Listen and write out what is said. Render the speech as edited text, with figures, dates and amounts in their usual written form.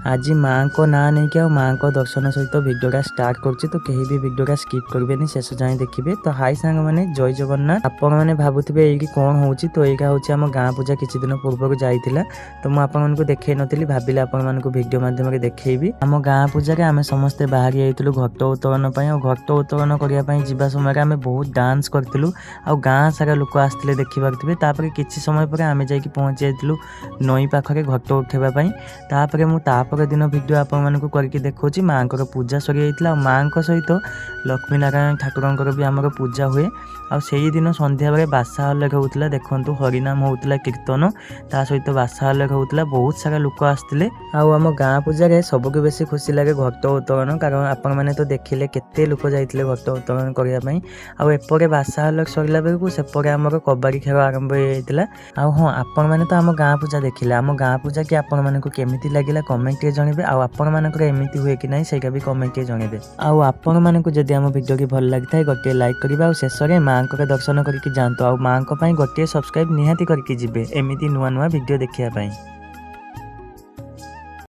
आज माँ को ना नहीं क्या माँ को दर्शन सहित भिडियोटा स्टार्ट करुच्ची तो कहीं भी भिडियोटा स्किप करेंगे शेष जाए देखिए। तो हाई सांग मैंने जय जगन्नाथ। आपण मैंने भावुवे ये कौन हो तो यहाँ हूँ आम गाँ पूजा किसी दिन पूर्व जाइला तो मुझे देखई नी भाविले आपण भिडियो मध्यम देखी। आम गाँ पूजा आम समस्ते बाहरी जाइलु घट उत्तोलन और घट उत्तोलन करने जावा समय आम बहुत डांस करूँ आ गाँ सारा लोक आसते देखिपे। तापर किसी समय पर आम जा पहुँची जाइलु नई पाखे घट उठाइवाई। तापर मुझे दिन भिडियो आपण करके देखा माँ को पूजा सरी जाता माँ सहित लक्ष्मी नारायण ठाकुर भी आमर पूजा हुए। आ से दिन संध्या बेले बासा हल्लेख होता देखु हरिनाम होता कीर्तन ता सहित बासा हल्लेख होता बहुत सारा लोक आसते। आम गाँ पूजा सबको बेसी खुशी लगे घट उत्तोलन कारण आपण मैंने तो देखिले केते लोक जाइए घट उत्तोलन करने। आपटे बासा हल्लेख सरला बेलू सेपटे आमर कबाड़ी खेल आरंभ होता। हाँ आपण मैंने तो आम गाँ पूजा देखिले आम गाँ पूजा कि आपण मानक केमिति लगिला कमेंट रे जणेबे। आपण मानकर एमिति हुए कि नहीं सेटा भी कमेंट रे जणेबे। आपण मानक जदि आम वीडियो की भल लगी गोटे लाइक करिबा और शेष में माँ को दर्शन करके जातु आ माँ को गोटे सब्सक्राइब निहाती करके जिबे एमिति नुआ नुआ वीडियो देखिया पाई।